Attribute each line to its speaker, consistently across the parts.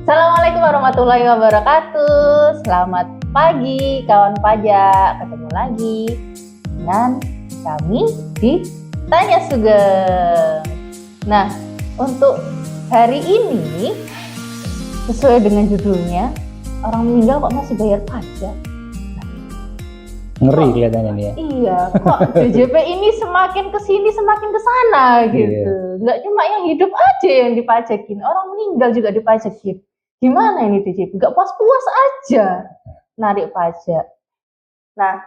Speaker 1: Assalamualaikum warahmatullahi wabarakatuh. Selamat pagi kawan pajak. Ketemu lagi dengan kami di Tanya Sugeng. Nah, untuk hari ini sesuai dengan judulnya, orang meninggal kok masih bayar pajak.
Speaker 2: Ngeri kelihatannya nih ya.
Speaker 1: Iya, kok DJP ini semakin kesini semakin kesana gitu.
Speaker 2: Iya.
Speaker 1: Nggak cuma yang hidup aja yang dipajakin, orang meninggal juga dipajakin. Gimana ini DJP? Nggak puas-puas aja narik pajak. Nah,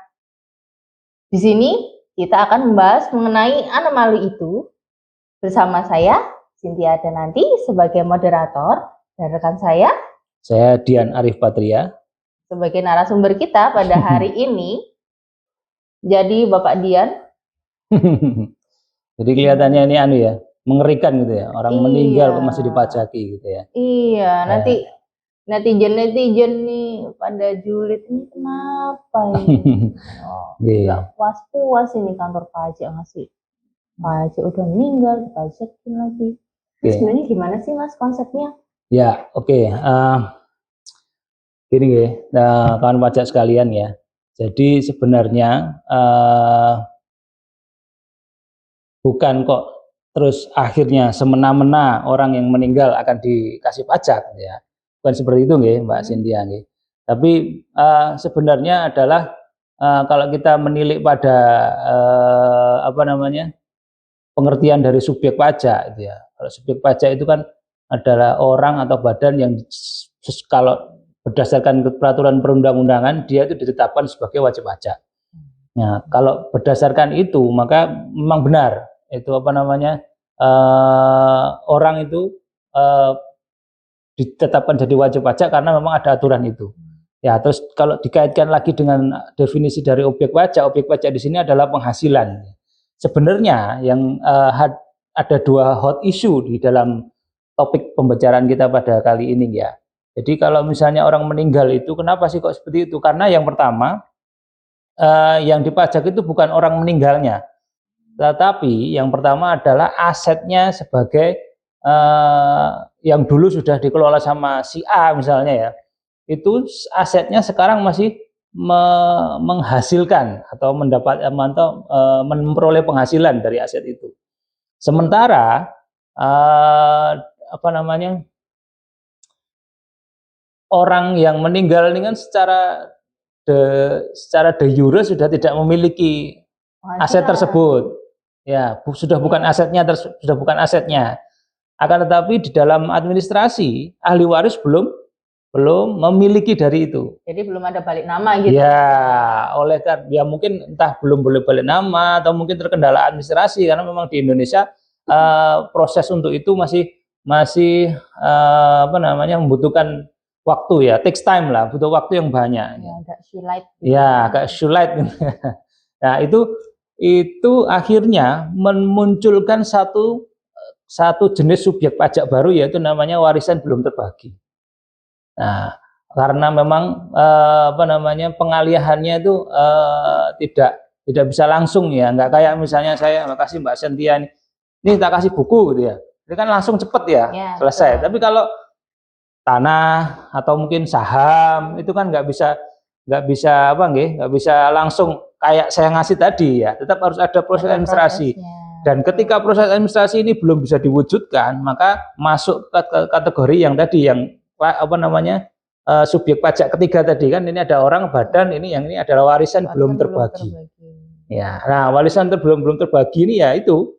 Speaker 1: di sini kita akan membahas mengenai anomali itu bersama saya, Cynthia Dananti sebagai moderator, dan rekan saya
Speaker 2: Dian Arif Patria
Speaker 1: sebagai narasumber kita pada hari ini. Jadi Bapak Dian.
Speaker 2: Jadi kelihatannya ini mengerikan gitu ya. Orang meninggal kok masih dipajaki gitu ya.
Speaker 1: Iya, nanti netizen nih pada julid ini kenapa ini? Nggak puas-puas ini kantor pajak ngasih pajak, udah meninggal dipajakin lagi. Sebenarnya gimana sih Mas konsepnya?
Speaker 2: Ya, oke. Gini ya, kawan pajak sekalian ya. Jadi sebenarnya bukan kok terus akhirnya semena-mena orang yang meninggal akan dikasih pajak ya. Bukan seperti itu Mbak Cynthia. Tapi sebenarnya adalah kalau kita menilik pada pengertian dari subjek pajak gitu ya. Kalau subjek pajak itu kan adalah orang atau badan yang kalau berdasarkan peraturan perundang-undangan dia itu ditetapkan sebagai wajib pajak. Nah, kalau berdasarkan itu maka memang benar itu orang itu ditetapkan jadi wajib pajak karena memang ada aturan itu. Ya, terus kalau dikaitkan lagi dengan definisi dari objek pajak di sini adalah penghasilan. Sebenarnya yang ada dua hot issue di dalam topik pembicaraan kita pada kali ini ya. Jadi kalau misalnya orang meninggal itu kenapa sih kok seperti itu? Karena yang pertama yang dipajak itu bukan orang meninggalnya, tetapi yang pertama adalah asetnya sebagai yang dulu sudah dikelola sama si A misalnya ya. Itu asetnya sekarang masih menghasilkan atau memperoleh penghasilan dari aset itu. Sementara orang yang meninggal ini kan secara de jure sudah tidak memiliki aset tersebut. Ya, sudah bukan asetnya. Akan tetapi di dalam administrasi ahli waris belum memiliki dari itu.
Speaker 1: Jadi belum ada balik nama gitu.
Speaker 2: Ya, mungkin entah belum boleh balik nama atau mungkin terkendala administrasi karena memang di Indonesia proses untuk itu masih membutuhkan waktu ya, takes time lah, butuh waktu yang banyak.
Speaker 1: Ya, agak sulit.
Speaker 2: Ya, agak sulit. Nah, itu akhirnya memunculkan satu jenis subjek pajak baru yaitu namanya warisan belum terbagi. Nah, karena memang pengalihannya itu tidak bisa langsung ya, nggak kayak misalnya saya kasih Mbak Cynthia ini tak kasih buku gitu ya. Ini kan langsung cepet ya selesai. Betul. Tapi kalau tanah atau mungkin saham itu kan nggak bisa langsung kayak saya ngasih tadi ya, tetap harus ada proses administrasi. Dan ketika proses administrasi ini belum bisa diwujudkan, maka masuk ke kategori yang tadi yang subjek pajak ketiga tadi kan, ini ada orang, badan, ini adalah warisan belum terbagi. Ya, nah warisan belum terbagi ini ya itu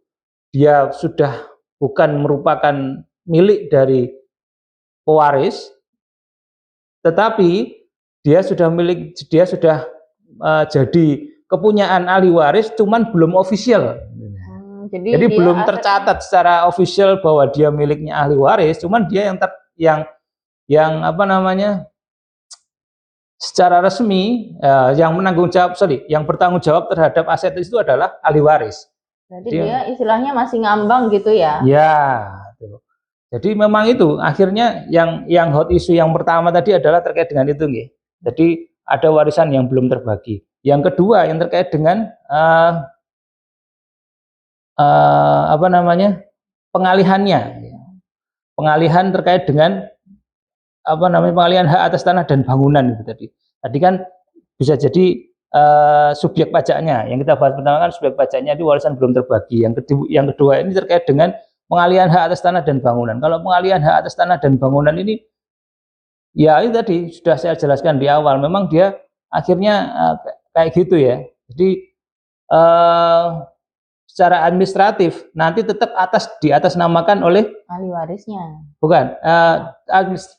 Speaker 2: dia sudah bukan merupakan milik dari pewaris, tetapi dia sudah jadi kepunyaan ahli waris, cuman belum official. Jadi belum tercatat secara official bahwa dia miliknya ahli waris, cuman dia secara resmi yang bertanggung jawab terhadap aset itu adalah ahli waris.
Speaker 1: Jadi dia istilahnya masih ngambang gitu ya?
Speaker 2: Ya. Jadi memang itu akhirnya yang hot issue yang pertama tadi adalah terkait dengan itu nggih. Jadi ada warisan yang belum terbagi. Yang kedua yang terkait dengan pengalihannya. Pengalihan terkait dengan apa namanya, pengalihan hak atas tanah dan bangunan itu tadi. Tadi kan bisa jadi subjek pajaknya. Yang kita bahas pertama kan subjek pajaknya itu warisan belum terbagi. Yang kedua ini terkait dengan pengalihan hak atas tanah dan bangunan. Kalau pengalihan hak atas tanah dan bangunan ini, ya itu tadi sudah saya jelaskan di awal. Memang dia akhirnya kayak gitu ya. Jadi secara administratif nanti tetap di atas namakan oleh
Speaker 1: ahli warisnya.
Speaker 2: Bukan,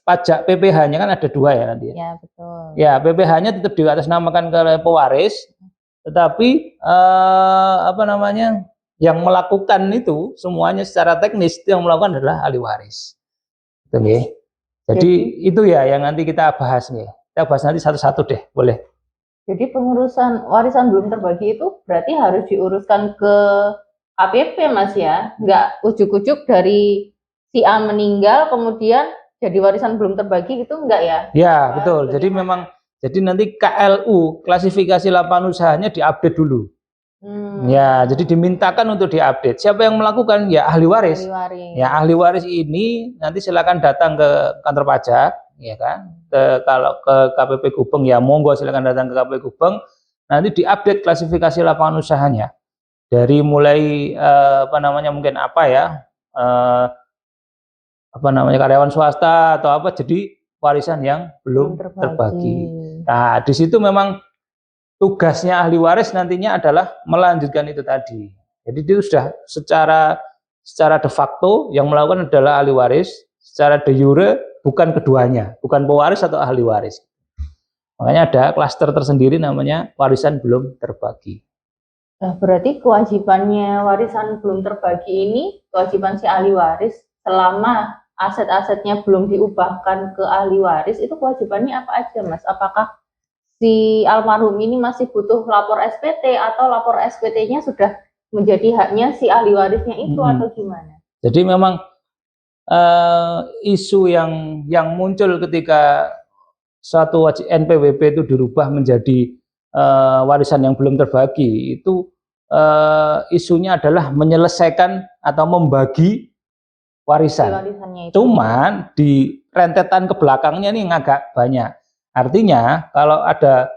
Speaker 2: pajak PPh-nya kan ada 2 ya nanti ya.
Speaker 1: Ya, betul.
Speaker 2: Ya, PPh-nya tetap di atas namakan ke pewaris, tetapi apa namanya, yang melakukan itu semuanya secara teknis itu yang melakukan adalah ahli waris. Gitu nggih. Jadi itu ya yang nanti kita bahas nih. Kita bahas nanti satu-satu deh, boleh.
Speaker 1: Jadi pengurusan warisan belum terbagi itu berarti harus diuruskan ke KPP Mas ya, nggak ujuk-ujuk dari si A meninggal kemudian jadi warisan belum terbagi gitu enggak ya?
Speaker 2: Ya, betul. Jadi memang nanti KLU klasifikasi lapangan usahanya diupdate dulu. Ya, jadi dimintakan untuk diupdate. Siapa yang melakukan? Ya ahli waris. Ya ahli waris ini nanti silakan datang ke kantor pajak, ya kan? Kalau ke KPP Gubeng ya monggo silakan datang ke KPP Gubeng. Nanti diupdate klasifikasi lapangan usahanya. Dari mulai apa namanya mungkin apa ya? Apa namanya karyawan swasta atau apa jadi warisan yang belum terbagi. Nah, di situ memang tugasnya ahli waris nantinya adalah melanjutkan itu tadi. Jadi itu sudah secara de facto yang melakukan adalah ahli waris, secara de jure bukan keduanya, bukan pewaris atau ahli waris. Makanya ada klaster tersendiri namanya warisan belum terbagi.
Speaker 1: Nah, berarti kewajibannya warisan belum terbagi ini kewajiban si ahli waris selama aset-asetnya belum diubahkan ke ahli waris itu kewajibannya apa aja Mas? Apakah si almarhum ini masih butuh lapor SPT atau lapor SPT-nya sudah menjadi haknya si ahli warisnya itu atau gimana?
Speaker 2: Jadi memang isu yang muncul ketika suatu NPWP itu dirubah menjadi warisan yang belum terbagi itu isunya adalah menyelesaikan atau membagi warisan. Cuman di rentetan ke belakangnya ini agak banyak. Artinya kalau ada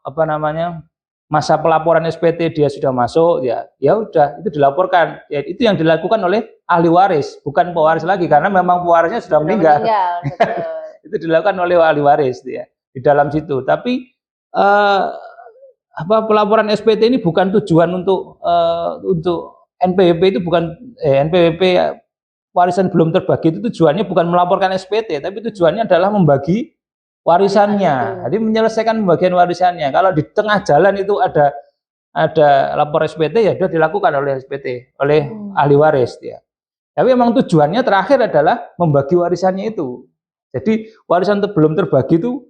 Speaker 2: apa namanya masa pelaporan SPT dia sudah masuk ya udah itu dilaporkan. Ya, itu yang dilakukan oleh ahli waris, bukan pewaris lagi karena memang pewarisnya sudah meninggal. Itu dilakukan oleh ahli waris ya di dalam situ. Tapi apa pelaporan SPT ini bukan tujuan untuk NPWP itu bukan NPWP warisan belum terbagi itu tujuannya bukan melaporkan SPT tapi tujuannya adalah membagi warisannya. Jadi menyelesaikan pembagian warisannya. Kalau di tengah jalan itu ada lapor SPT ya sudah dilakukan oleh SPT oleh ahli waris ya. Tapi memang tujuannya terakhir adalah membagi warisannya itu. Jadi warisan belum terbagi itu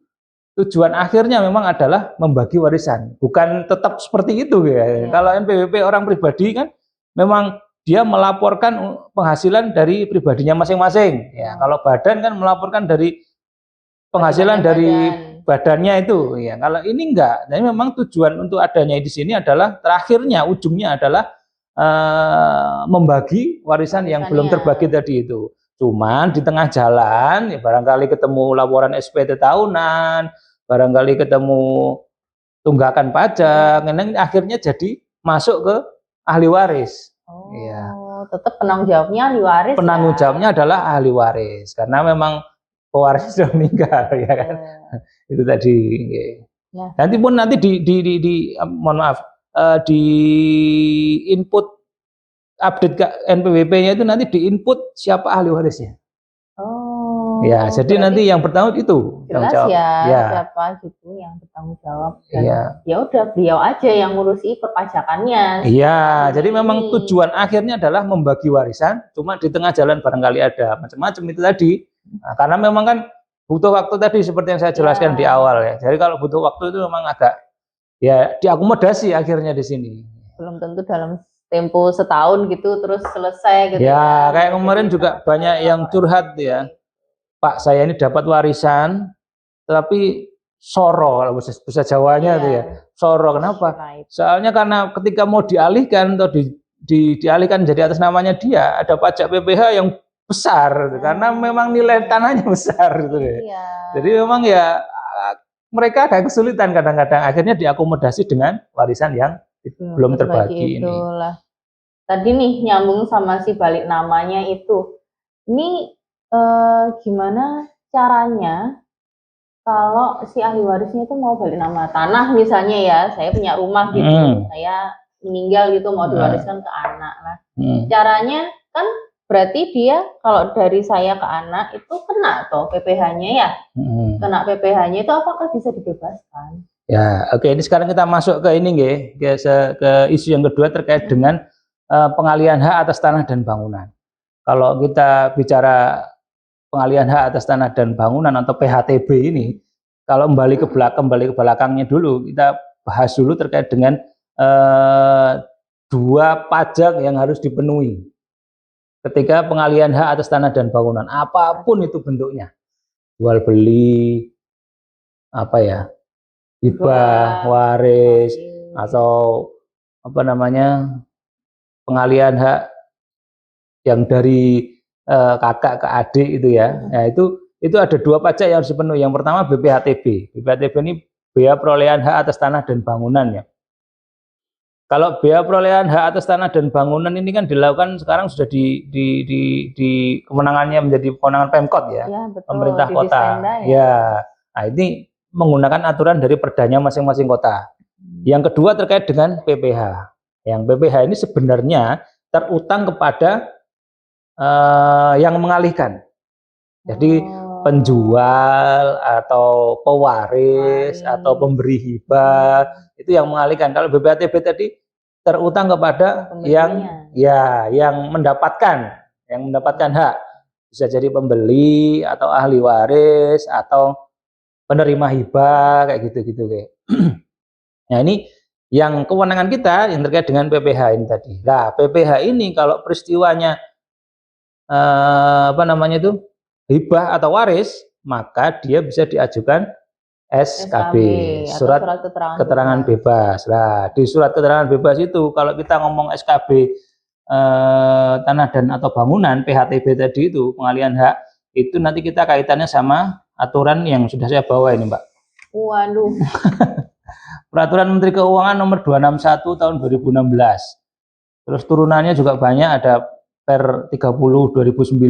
Speaker 2: tujuan akhirnya memang adalah membagi warisan, bukan tetap seperti itu ya. Kalau NPWP orang pribadi kan memang dia melaporkan penghasilan dari pribadinya masing-masing. Ya, kalau badan kan melaporkan dari penghasilan dari badannya itu. Ya, kalau ini enggak. Jadi memang tujuan untuk adanya di sini adalah terakhirnya, ujungnya adalah membagi warisan yang belum terbagi tadi itu. Cuman di tengah jalan, ya barangkali ketemu laporan SPT tahunan, barangkali ketemu tunggakan pajak, akhirnya jadi masuk ke ahli waris.
Speaker 1: Ya. Tetap penanggung jawabnya ahli waris.
Speaker 2: Penanggung jawabnya adalah ahli waris karena memang pewaris sudah meninggal ya kan. Itu tadi. Ya. Nanti mohon maaf di input update ke NPWP-nya itu nanti di input siapa ahli warisnya. Ya, jadi nanti yang bertanggung itu
Speaker 1: jelas siapa gitu yang bertanggung jawab. Ya udah beliau aja yang ngurusi perpajakannya.
Speaker 2: Iya, jadi memang tujuan akhirnya adalah membagi warisan, cuma di tengah jalan barangkali ada macam-macam itu tadi. Nah, karena memang kan butuh waktu tadi seperti yang saya jelaskan di awal ya. Jadi kalau butuh waktu itu memang agak ya diakomodasi akhirnya di sini.
Speaker 1: Belum tentu dalam tempo setahun gitu terus selesai gitu.
Speaker 2: Ya, kayak kemarin juga banyak yang curhat ya. Pak, saya ini dapat warisan, tapi soro, bahasa Jawanya itu ya, soro. Kenapa? Soalnya karena ketika mau dialihkan atau dialihkan jadi atas namanya dia, ada pajak PPh yang besar karena memang nilai tanahnya besar gitu ya.
Speaker 1: Iya.
Speaker 2: Jadi memang ya mereka agak kesulitan kadang-kadang akhirnya diakomodasi dengan warisan yang belum terbagi ini.
Speaker 1: Itulah. Tadi nih nyambung sama si balik namanya itu. Ini gimana caranya kalau si ahli warisnya itu mau balik nama tanah misalnya ya, saya punya rumah gitu, saya meninggal gitu mau diwariskan ke anak lah. Caranya kan berarti dia kalau dari saya ke anak itu kena toh PPh-nya ya. Kena PPh-nya itu apakah bisa dibebaskan?
Speaker 2: Ya, oke, ini sekarang kita masuk ke ini nggih, ke isu yang kedua terkait dengan pengalihan hak atas tanah dan bangunan. Kalau kita bicara pengalihan hak atas tanah dan bangunan atau PHTB ini, kalau kembali ke belakangnya dulu, kita bahas dulu terkait dengan dua pajak yang harus dipenuhi ketika pengalihan hak atas tanah dan bangunan, apapun itu bentuknya, jual beli, apa ya, hibah, waris, atau apa namanya, pengalihan hak yang dari kakak ke adik itu ya. Nah, itu ada dua pajak yang harus dipenuhi. Yang pertama BPHTB. BPHTB ini biaya perolehan hak atas tanah dan bangunan ya. Kalau biaya perolehan hak atas tanah dan bangunan ini kan dilakukan sekarang sudah di kewenangannya menjadi kewenangan Pemkot ya, betul, pemerintah kota. Ya. Nah, ini menggunakan aturan dari perdanya masing-masing kota. Yang kedua terkait dengan PPh. Yang PPh ini sebenarnya terutang kepada yang mengalihkan. Jadi penjual atau pewaris atau pemberi hibah itu yang mengalihkan. Kalau BPHTB tadi terutang kepada yang mendapatkan hak. Bisa jadi pembeli atau ahli waris atau penerima hibah kayak gitu-gitu kayak. Nah, ini yang kewenangan kita yang terkait dengan PPh ini tadi. Nah, PPh ini kalau peristiwanya apa namanya itu hibah atau waris, maka dia bisa diajukan SKB, surat keterangan bebas. Nah, di surat keterangan bebas itu kalau kita ngomong SKB tanah dan atau bangunan PHTB tadi itu pengalihan hak itu nanti kita kaitannya sama aturan yang sudah saya bawa ini, Mbak.
Speaker 1: Waduh.
Speaker 2: Peraturan Menteri Keuangan nomor 261 tahun 2016. Terus turunannya juga banyak, ada Per 30 2009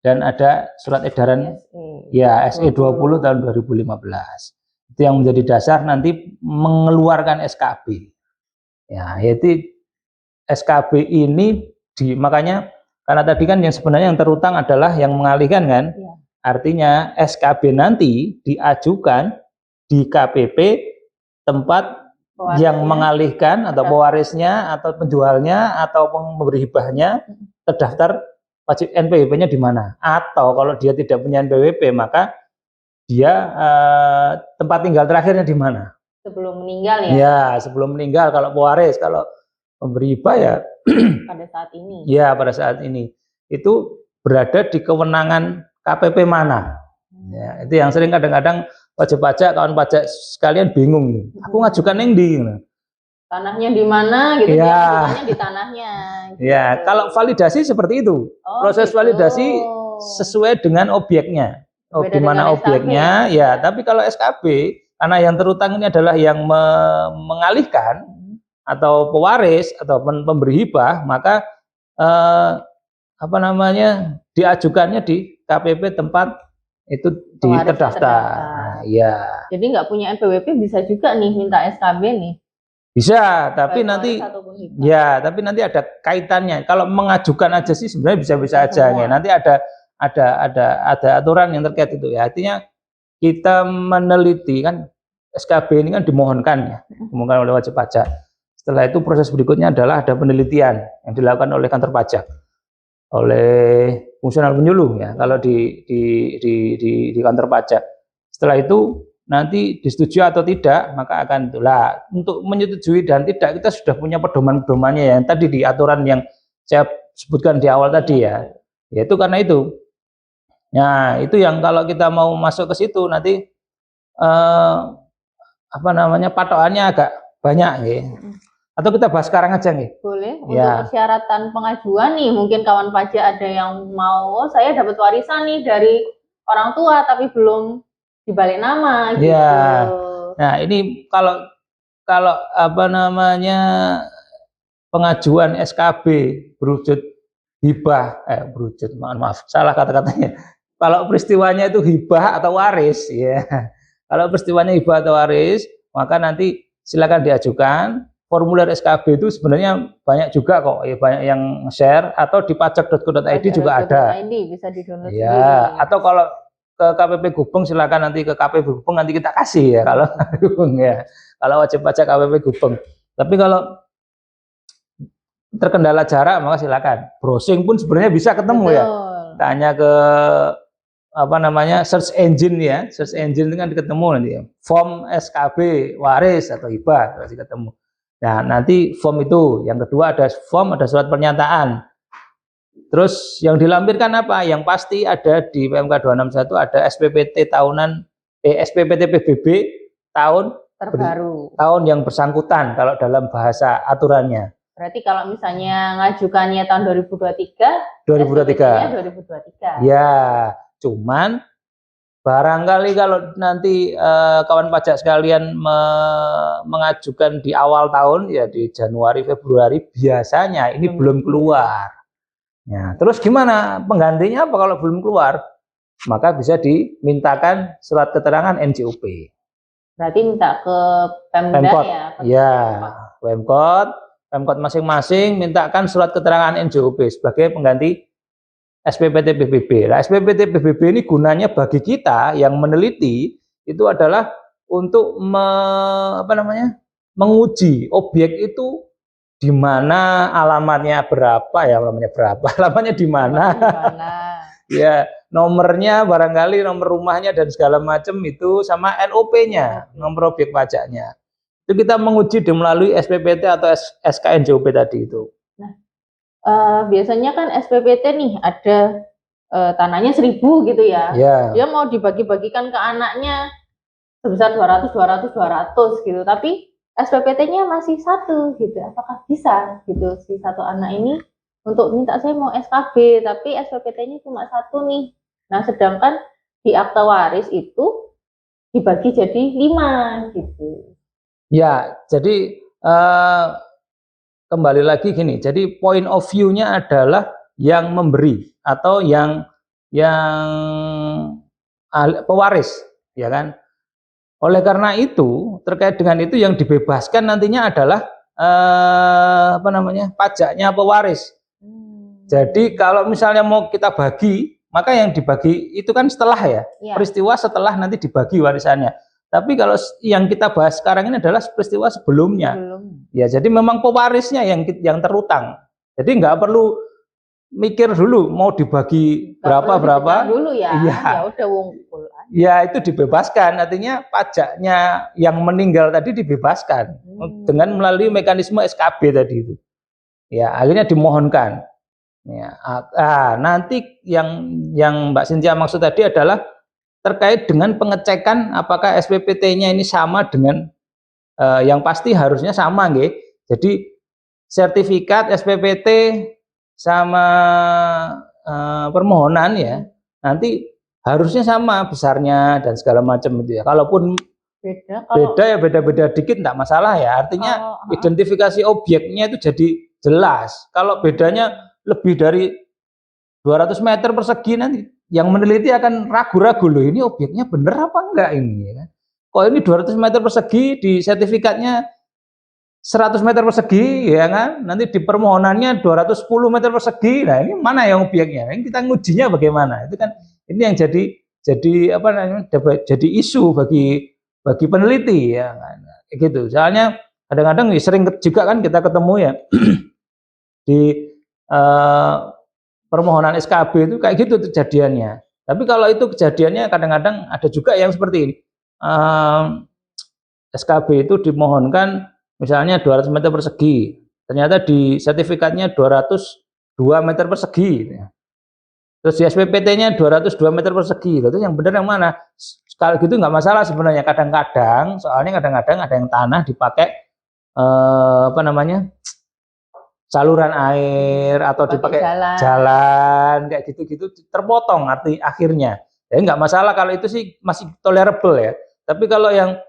Speaker 2: dan ada surat edaran SE 20 tahun 2015. Itu yang menjadi dasar nanti mengeluarkan SKB. Ya, yaitu SKB ini makanya karena tadi kan yang sebenarnya yang terutang adalah yang mengalihkan kan. Ya. Artinya SKB nanti diajukan di KPP tempat yang mengalihkan atau pewarisnya atau penjualnya atau pemberi hibahnya terdaftar wajib NPWP-nya di mana. Atau kalau dia tidak punya NPWP maka dia tempat tinggal terakhirnya di mana.
Speaker 1: Sebelum meninggal ya?
Speaker 2: Ya, sebelum meninggal kalau pewaris, kalau pemberi hibah ya
Speaker 1: pada saat ini.
Speaker 2: Ya, pada saat ini itu berada di kewenangan KPP mana. Ya, itu yang sering kadang-kadang wajib pajak, kawan pajak sekalian bingung nih. Aku ngajukan yang di
Speaker 1: tanahnya di mana gitu ya, di tanahnya.
Speaker 2: Gitu. Ya, kalau validasi seperti itu. Proses validasi sesuai dengan objeknya. Di mana objeknya, ya. Tapi kalau SKB karena yang terutang ini adalah yang mengalihkan atau pewaris atau pemberi hibah, maka apa namanya? Diajukannya di KPP tempat itu terdaftar. Ya.
Speaker 1: Jadi nggak punya NPWP bisa juga nih minta SKB nih.
Speaker 2: Bisa, tapi nanti tapi nanti ada kaitannya. Kalau mengajukan aja sih sebenarnya bisa-bisa aja ya. Nanti ada aturan yang terkait itu ya. Artinya kita meneliti kan SKB ini kan dimohonkan ya, dimohonkan oleh wajib pajak. Setelah itu proses berikutnya adalah ada penelitian yang dilakukan oleh kantor pajak, oleh fungsional penyuluh ya. Kalau di kantor pajak. Setelah itu nanti disetujui atau tidak, maka akan itulah untuk menyetujui dan tidak kita sudah punya pedoman-pedomannya yang tadi di aturan yang saya sebutkan di awal tadi ya. Yaitu karena itu. Nah, itu yang kalau kita mau masuk ke situ nanti apa namanya patokannya agak banyak ya. Atau kita bahas sekarang aja nih?
Speaker 1: Boleh. Untuk
Speaker 2: Ya.
Speaker 1: persyaratan pengajuan nih, mungkin kawan pajak ada yang mau, saya dapat warisan nih dari orang tua tapi belum dibalik nama gitu.
Speaker 2: Ya. Nah, ini kalau apa namanya pengajuan SKB berwujud hibah, berwujud, maaf, salah kata-katanya. Kalau peristiwanya itu hibah atau waris, ya. Kalau peristiwanya hibah atau waris, maka nanti silakan diajukan. Formulir SKB itu sebenarnya banyak juga kok, ya banyak yang share, atau di pajak.go.id juga ada.
Speaker 1: Bisa di-download
Speaker 2: Ya,
Speaker 1: sendiri.
Speaker 2: atau kalau ke KPP Gubeng silakan nanti ke KPP Gubeng nanti kita kasih ya kalau Gubeng ya. Kalau wajib pajak KPP Gubeng. Tapi kalau terkendala jarak maka silakan. Browsing pun sebenarnya bisa ketemu. Betul. Ya. Tanya ke apa namanya search engine ya. Search engine itu kan ketemu nanti ya. Form SKB waris atau hibah pasti ketemu. Nah, nanti form itu. Yang kedua ada form, ada surat pernyataan. Terus yang dilampirkan apa? Yang pasti ada di PMK 261 ada SPPT tahunan SPPT PBB tahun
Speaker 1: terbaru.
Speaker 2: Tahun yang bersangkutan kalau dalam bahasa aturannya.
Speaker 1: Berarti kalau misalnya ngajukannya tahun 2023,
Speaker 2: 2023. Ya, cuman barangkali kalau nanti kawan pajak sekalian mengajukan di awal tahun ya di Januari Februari biasanya ini belum keluar. Ya, terus gimana penggantinya apa kalau belum keluar? Maka bisa dimintakan surat keterangan NJOP.
Speaker 1: Berarti minta ke Pemda
Speaker 2: Pemkot,
Speaker 1: ya?
Speaker 2: Pemkot masing-masing mintakan surat keterangan NJOP sebagai pengganti SPPT PBB. Nah, SPPT PBB ini gunanya bagi kita yang meneliti itu adalah untuk menguji objek itu di mana alamatnya berapa ya, alamatnya di mana. Ya, nomornya barangkali nomor rumahnya dan segala macam itu sama NOP-nya, nomor objek pajaknya. Itu kita menguji melalui SPPT atau SKNJOP tadi itu.
Speaker 1: Nah, biasanya kan SPPT nih ada tanahnya 1.000 gitu ya. Dia mau dibagi-bagikan ke anaknya sebesar 200 gitu. Tapi SPPT-nya masih 1 gitu. Apakah bisa gitu si satu anak ini untuk minta saya mau SKB tapi SPPT-nya cuma 1 nih. Nah, sedangkan di akta waris itu dibagi jadi 5 gitu.
Speaker 2: Ya, jadi kembali lagi gini. Jadi point of view-nya adalah yang memberi atau yang pewaris, ya kan? Oleh karena itu, terkait dengan itu yang dibebaskan nantinya adalah pajaknya pewaris. Jadi kalau misalnya mau kita bagi, maka yang dibagi itu kan setelah ya. Peristiwa setelah nanti dibagi warisannya. Tapi kalau yang kita bahas sekarang ini adalah peristiwa sebelumnya. Ya, jadi memang pewarisnya yang terutang. Jadi nggak perlu mikir dulu mau dibagi berapa
Speaker 1: dulu ya.
Speaker 2: Iya.
Speaker 1: Ya udah wungkul.
Speaker 2: Ya, itu dibebaskan, artinya pajaknya yang meninggal tadi dibebaskan dengan melalui mekanisme SKB tadi itu. Ya, akhirnya dimohonkan. Ya, nanti yang Mbak Cynthia maksud tadi adalah terkait dengan pengecekan apakah SPPT-nya ini sama dengan yang pasti harusnya sama, nggih. Jadi sertifikat SPPT sama permohonan ya nanti harusnya sama besarnya dan segala macam itu ya. Kalaupun beda ya beda-beda dikit enggak masalah ya. Artinya identifikasi objeknya itu jadi jelas. Kalau bedanya lebih dari 200 meter persegi nanti yang meneliti akan ragu-ragu loh ini objeknya bener apa enggak ini ya. Kok ini 200 meter persegi di sertifikatnya 100 meter persegi ya kan, nanti di permohonannya 210 meter persegi. Nah, ini mana yang objeknya? Ini kita ngujinya bagaimana? Itu kan ini yang jadi jadi isu bagi peneliti ya kan. Gitu. Soalnya kadang-kadang sering juga kan kita ketemu ya di permohonan SKB itu kayak gitu kejadiannya. Tapi kalau itu kejadiannya kadang-kadang ada juga yang seperti ini. SKB itu dimohonkan misalnya 200 meter persegi, ternyata di sertifikatnya 202 meter persegi. Terus di SPPT-nya 202 meter persegi. Terus yang benar yang mana? Kalau gitu nggak masalah sebenarnya. Kadang-kadang, soalnya kadang-kadang ada yang tanah dipakai apa namanya, saluran air atau dipakai jalan kayak gitu-gitu terpotong arti akhirnya. Ya nggak masalah kalau itu sih masih tolerable ya. Tapi kalau yang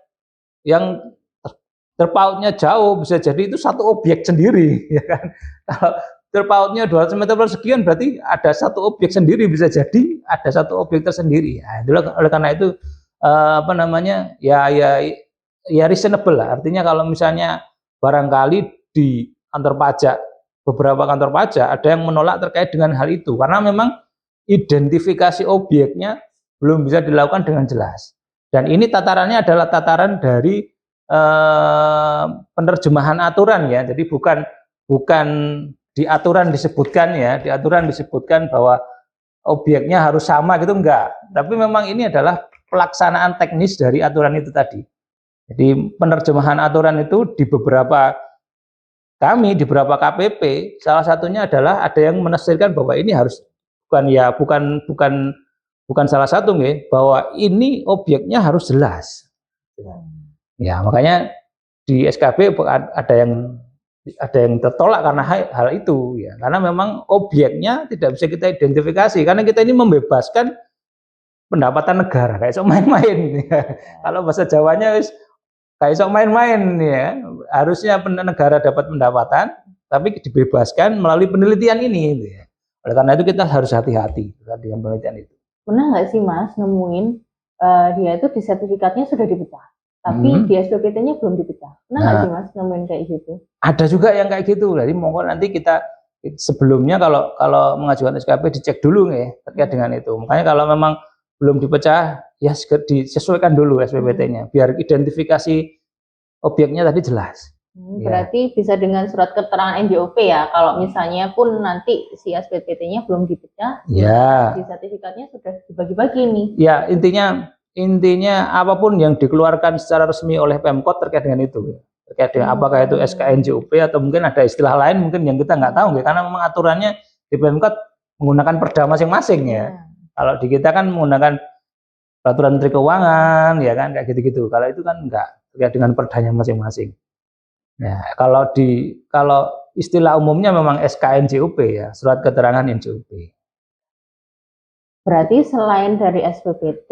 Speaker 2: terpautnya jauh bisa jadi itu satu objek sendiri ya kan. Kalau terpautnya 200 meter sekian berarti ada satu objek sendiri, bisa jadi ada satu objek tersendiri. Nah, oleh karena itu apa namanya ya reasonable lah. Artinya kalau misalnya barangkali di kantor pajak, beberapa kantor pajak ada yang menolak terkait dengan hal itu karena memang identifikasi objeknya belum bisa dilakukan dengan jelas. Dan ini tatarannya adalah tataran dari penerjemahan aturan ya. Jadi bukan di aturan disebutkan ya, di aturan disebutkan bahwa objeknya harus sama gitu enggak. Tapi memang ini adalah pelaksanaan teknis dari aturan itu tadi. Jadi penerjemahan aturan itu di beberapa di beberapa KPP salah satunya adalah ada yang menafsirkan bahwa ini harus bukan salah satu nih, bahwa ini objeknya harus jelas. Ya, makanya di SKB ada yang tertolak karena hal itu ya, karena memang objeknya tidak bisa kita identifikasi karena kita ini membebaskan pendapatan negara kayak sok main-main ya. Kalau bahasa Jawanya kayak sok main-main ya, harusnya negara dapat pendapatan tapi dibebaskan melalui penelitian ini gitu ya. Oleh karena itu kita harus hati-hati dengan penelitian itu.
Speaker 1: Pernah nggak sih Mas nemuin dia itu di sertifikatnya sudah dipecah tapi di SPPT-nya belum dipecah. Pernah nggak sih Mas nemuin kayak gitu?
Speaker 2: Ada juga yang kayak gitu. Jadi monggo nanti kita sebelumnya kalau mengajukan SKP dicek dulu nih terkait dengan itu. Makanya kalau memang belum dipecah ya disesuaikan dulu SPPT-nya biar identifikasi objeknya tadi jelas.
Speaker 1: Berarti bisa dengan surat keterangan NJOP ya. Kalau misalnya pun nanti si SPPT-nya belum dipecah,
Speaker 2: ya
Speaker 1: di sertifikatnya sudah dibagi-bagi nih.
Speaker 2: Ya intinya apapun yang dikeluarkan secara resmi oleh Pemkot terkait dengan itu, terkait dengan apakah itu SKNJOP atau mungkin ada istilah lain mungkin yang kita nggak tahu ya, karena memang aturannya di Pemkot menggunakan perda masing-masing ya. Kalau di kita kan menggunakan peraturan Menteri Keuangan ya kan kayak gitu-gitu. Kalau itu kan enggak, terkait dengan perdanya masing-masing. Ya, kalau istilah umumnya memang SKNJOP ya, surat keterangan NJOP.
Speaker 1: Berarti selain dari SPPT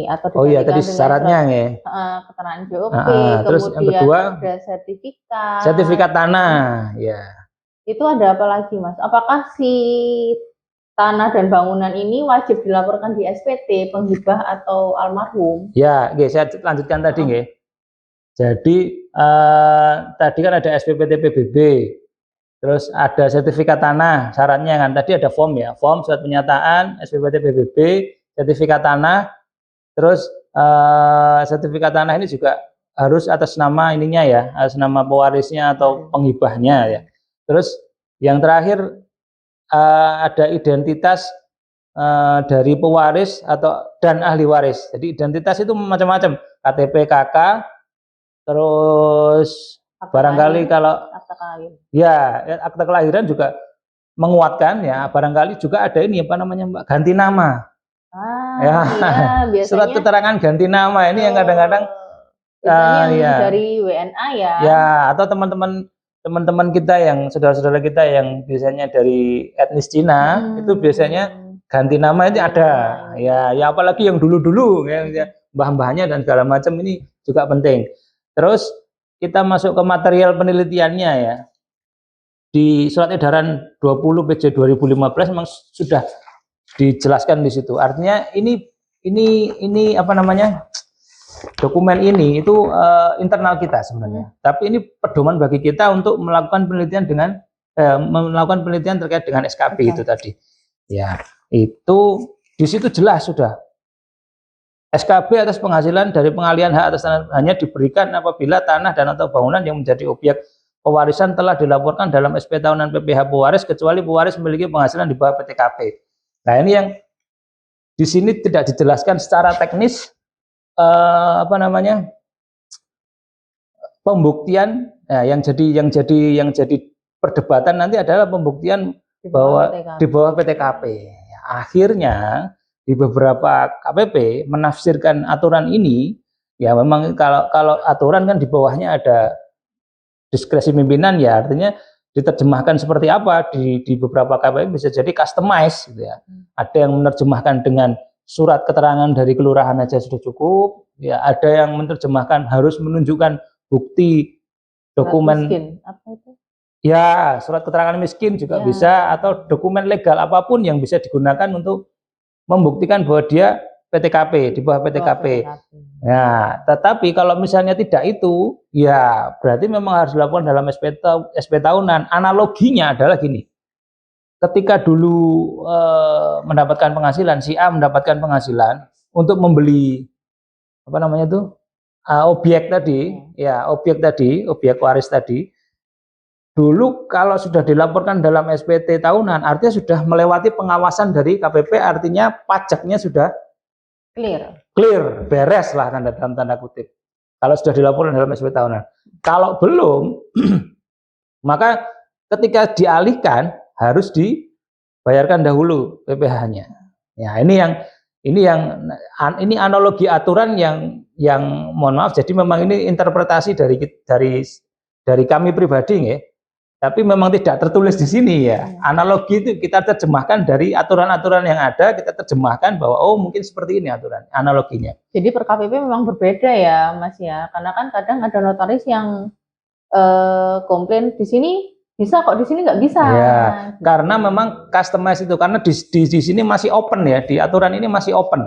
Speaker 1: atau
Speaker 2: tadi syaratnya ya.
Speaker 1: Keterangan JOP,
Speaker 2: terus
Speaker 1: kemudian
Speaker 2: yang kedua
Speaker 1: ada
Speaker 2: sertifikat tanah, ya.
Speaker 1: Itu ada apa lagi Mas? Apakah si tanah dan bangunan ini wajib dilaporkan di SPT, penghibah atau almarhum?
Speaker 2: Ya, saya lanjutkan tadi nggih. Jadi tadi kan ada SPPT PBB. Terus ada sertifikat tanah, syaratnya kan tadi ada form ya, form surat pernyataan, SPPT PBB, sertifikat tanah, terus sertifikat tanah ini juga harus atas nama ininya ya, atas nama pewarisnya atau penghibahnya ya. Terus yang terakhir ada identitas dari pewaris dan ahli waris. Jadi identitas itu macam-macam, KTP, KK, terus barangkali kalau akta kelahiran juga menguatkan ya, barangkali juga ada ini apa namanya Mbak, ganti nama.
Speaker 1: Biasanya
Speaker 2: surat keterangan ganti nama ini yang kadang-kadang
Speaker 1: dari WNA ya.
Speaker 2: Ya, atau teman-teman kita yang saudara-saudara kita yang biasanya dari etnis Cina itu biasanya ganti nama itu ada. Ya apalagi yang dulu-dulu ya, mbah-mbahnya dan segala macam ini juga penting. Terus kita masuk ke material penelitiannya ya. Di surat edaran 20 PJ 2015 memang sudah dijelaskan di situ. Artinya ini apa namanya? Dokumen ini itu internal kita sebenarnya. Tapi ini pedoman bagi kita untuk melakukan penelitian terkait dengan SKP itu tadi. Ya, itu di situ jelas sudah. SKB atas penghasilan dari pengalihan hak atas tanah hanya diberikan apabila tanah dan atau bangunan yang menjadi objek pewarisan telah dilaporkan dalam SP tahunan PPh pewaris kecuali pewaris memiliki penghasilan di bawah PTKP. Nah, ini yang di sini tidak dijelaskan secara teknis pembuktian yang jadi perdebatan nanti adalah pembuktian bahwa di bawah PTKP. Akhirnya di beberapa KPP menafsirkan aturan ini ya memang kalau aturan kan di bawahnya ada diskresi pimpinan ya artinya diterjemahkan seperti apa di beberapa KPP bisa jadi customize gitu ya. Ada yang menerjemahkan dengan surat keterangan dari kelurahan aja sudah cukup, ya ada yang menerjemahkan harus menunjukkan bukti dokumen
Speaker 1: miskin. Apa itu?
Speaker 2: Ya, surat keterangan miskin juga bisa atau dokumen legal apapun yang bisa digunakan untuk membuktikan bahwa dia PTKP di bawah PTKP. Nah, tetapi kalau misalnya tidak itu, ya berarti memang harus dilakukan dalam SP tahunan. Analoginya adalah gini. Ketika dulu mendapatkan penghasilan, si A mendapatkan penghasilan untuk membeli apa namanya itu? Objek tadi, objek waris tadi. Dulu kalau sudah dilaporkan dalam SPT tahunan, artinya sudah melewati pengawasan dari KPP, artinya pajaknya sudah clear, beres lah dalam tanda kutip. Kalau sudah dilaporkan dalam SPT tahunan. Kalau belum, maka ketika dialihkan harus dibayarkan dahulu PPh-nya. Ya, ini analogi aturan yang mohon maaf. Jadi memang ini interpretasi dari kami pribadi, ya. Tapi memang tidak tertulis di sini ya. Analogi itu kita terjemahkan dari aturan-aturan yang ada, kita terjemahkan bahwa oh mungkin seperti ini aturan analoginya.
Speaker 1: Jadi per KPP memang berbeda ya Mas ya, karena kan kadang ada notaris yang komplain di sini bisa kok, di sini nggak bisa.
Speaker 2: Ya, karena memang customize itu, karena di sini masih open ya, di aturan ini masih open.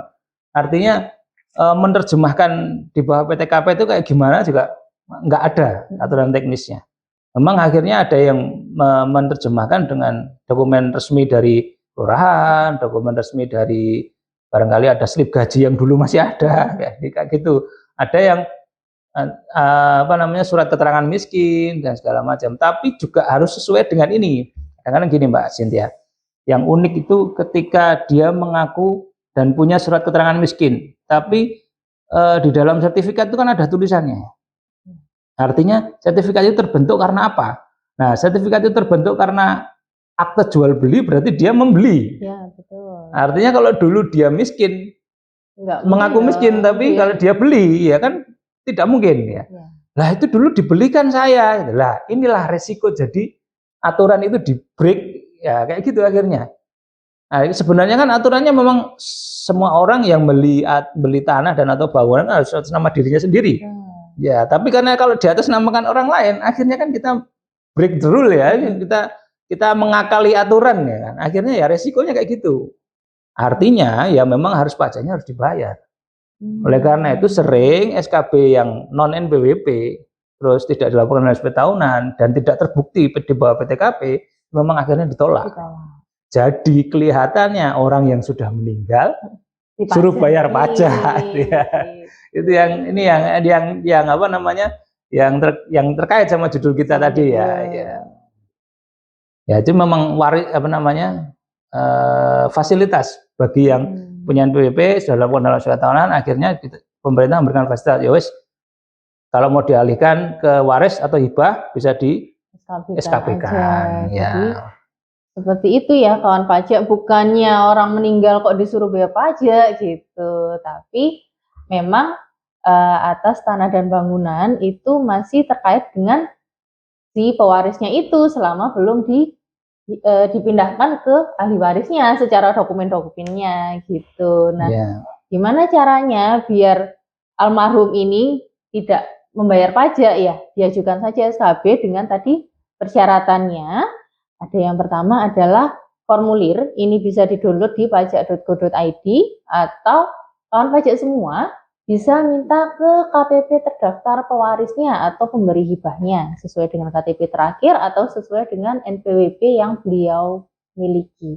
Speaker 2: Artinya menerjemahkan di bawah PTKP itu kayak gimana juga nggak ada aturan teknisnya. Memang akhirnya ada yang menerjemahkan dengan dokumen resmi dari kelurahan, dokumen resmi dari barangkali ada slip gaji yang dulu masih ada, kayak gitu. Ada yang surat keterangan miskin dan segala macam. Tapi juga harus sesuai dengan ini. Kadang-kadang gini Mbak Cynthia, yang unik itu ketika dia mengaku dan punya surat keterangan miskin, tapi di dalam sertifikat itu kan ada tulisannya. Artinya sertifikat itu terbentuk karena apa? Nah, sertifikat itu terbentuk karena akte jual beli, berarti dia membeli.
Speaker 1: Ya, betul.
Speaker 2: Artinya kalau dulu dia miskin, mengaku miskin, tapi kalau dia beli, ya kan tidak mungkin ya. Lah itu dulu dibelikan saya. Lah inilah resiko jadi aturan itu di break ya kayak gitu akhirnya. Nah, sebenarnya kan aturannya memang semua orang yang beli tanah dan atau bangunan harus atas nama dirinya sendiri. Ya, tapi karena kalau di atas namakan orang lain, akhirnya kan kita break the rule ya, kita mengakali aturan ya kan. Akhirnya ya resikonya kayak gitu. Artinya ya memang harus pajaknya harus dibayar. Oleh karena itu sering SKB yang non NPWP terus tidak dilaporkan dalam SP tahunan dan tidak terbukti di bawah PTKP, memang akhirnya ditolak. Jadi kelihatannya orang yang sudah meninggal suruh bayar pajak. Ya. Itu yang apa namanya? Yang terkait sama judul kita tadi ya. Ya itu memang fasilitas bagi yang punya NPWP sudah dilakukan dalam SPT tahunan, akhirnya pemerintah memberikan fasilitas. Ya wis, kalau mau dialihkan ke waris atau hibah bisa di SKB-kan. Ya.
Speaker 1: Jadi, seperti itu ya kawan pajak, bukannya orang meninggal kok disuruh bayar pajak gitu, tapi memang atas tanah dan bangunan itu masih terkait dengan si pewarisnya itu selama belum dipindahkan ke ahli warisnya secara dokumen-dokumennya gitu. Nah, gimana caranya biar almarhum ini tidak membayar pajak ya? Diajukan saja SKB dengan tadi persyaratannya. Ada yang pertama adalah formulir, ini bisa di-download di pajak.go.id atau kawan pajak semua bisa minta ke KPP terdaftar pewarisnya atau pemberi hibahnya sesuai dengan KTP terakhir atau sesuai dengan NPWP yang beliau miliki.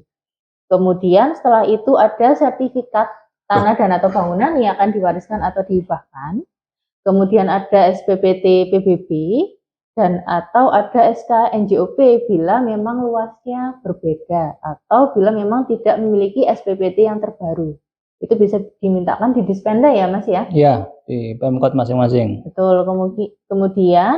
Speaker 1: Kemudian setelah itu ada sertifikat tanah dan atau bangunan yang akan diwariskan atau dihibahkan. Kemudian ada SPPT PBB dan atau ada SK NJOP bila memang luasnya berbeda atau bila memang tidak memiliki SPPT yang terbaru. Itu bisa dimintakan di Dispenda ya Mas ya?
Speaker 2: Iya, di Pemkot masing-masing.
Speaker 1: Betul. Kemudian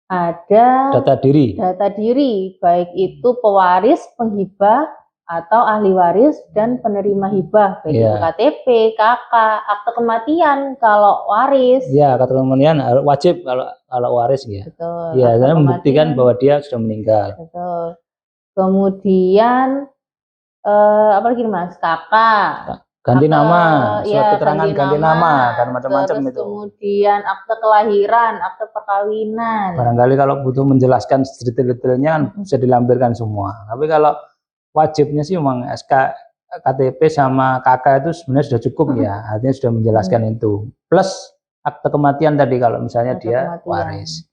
Speaker 1: ada
Speaker 2: data diri,
Speaker 1: baik itu pewaris, penghibah, atau ahli waris dan penerima hibah, baik itu KTP, KK, akte kematian kalau waris.
Speaker 2: Ya, akte kematian wajib kalau waris ya.
Speaker 1: Betul.
Speaker 2: Ya, karena membuktikan bahwa dia sudah meninggal.
Speaker 1: Betul. Kemudian apa lagi Mas? KK.
Speaker 2: Ganti nama, surat keterangan ganti nama dan macam-macam itu.
Speaker 1: Kemudian akte kelahiran, akte perkawinan.
Speaker 2: Barangkali kalau butuh menjelaskan detail-detailnya kan bisa dilampirkan semua. Tapi kalau wajibnya sih memang SK, KTP sama KK itu sebenarnya sudah cukup ya, artinya sudah menjelaskan itu. Plus akte kematian tadi kalau misalnya dia waris.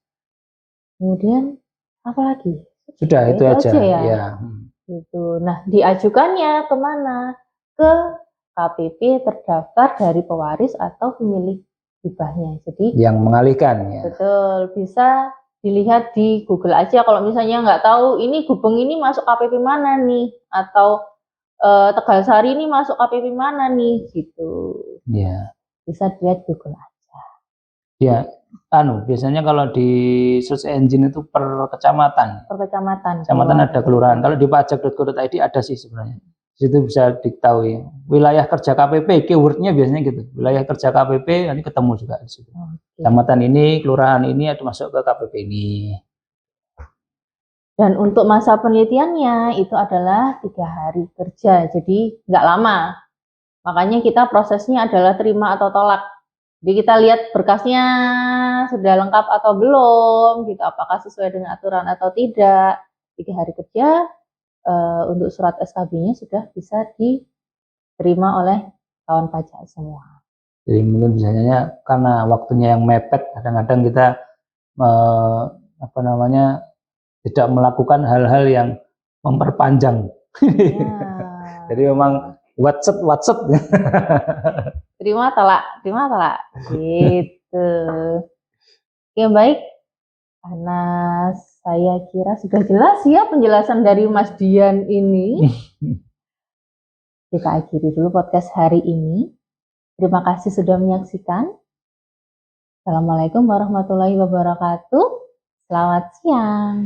Speaker 1: Kemudian apa lagi?
Speaker 2: Sudah itu aja ya.
Speaker 1: Gitu. Nah, diajukannya kemana? Ke KPP terdaftar dari pewaris atau pemilik hibahnya. Jadi
Speaker 2: yang mengalihkan ya.
Speaker 1: Betul, bisa dilihat di Google aja kalau misalnya nggak tahu ini Gubeng ini masuk KPP mana nih, atau Tegalsari ini masuk KPP mana nih gitu.
Speaker 2: Iya.
Speaker 1: Bisa dilihat Google aja.
Speaker 2: Ya, biasanya kalau di search engine itu per kecamatan.
Speaker 1: Per kecamatan.
Speaker 2: Kecamatan ada kelurahan. Kalau di pajak.go.id ada sih sebenarnya. Di situ bisa diketahui wilayah kerja KPP, keywordnya biasanya gitu. Wilayah kerja KPP nanti ketemu juga di situ. Kecamatan ini, kelurahan ini ada masuk ke KPP ini.
Speaker 1: Dan untuk masa penelitiannya itu adalah 3 hari kerja, jadi nggak lama. Makanya kita prosesnya adalah terima atau tolak. Jadi kita lihat berkasnya sudah lengkap atau belum, gitu. Apakah sesuai dengan aturan atau tidak. 3 hari kerja untuk surat SKB-nya sudah bisa diterima oleh kawan pajak semua.
Speaker 2: Jadi mungkin biasanya karena waktunya yang mepet, kadang-kadang kita tidak melakukan hal-hal yang memperpanjang. Ya. Jadi memang WhatsApp.
Speaker 1: Terima tolak, gitu. Ya baik, karena saya kira sudah jelas ya penjelasan dari Mas Dian ini. Kita akhiri dulu podcast hari ini. Terima kasih sudah menyaksikan. Assalamualaikum warahmatullahi wabarakatuh. Selamat siang.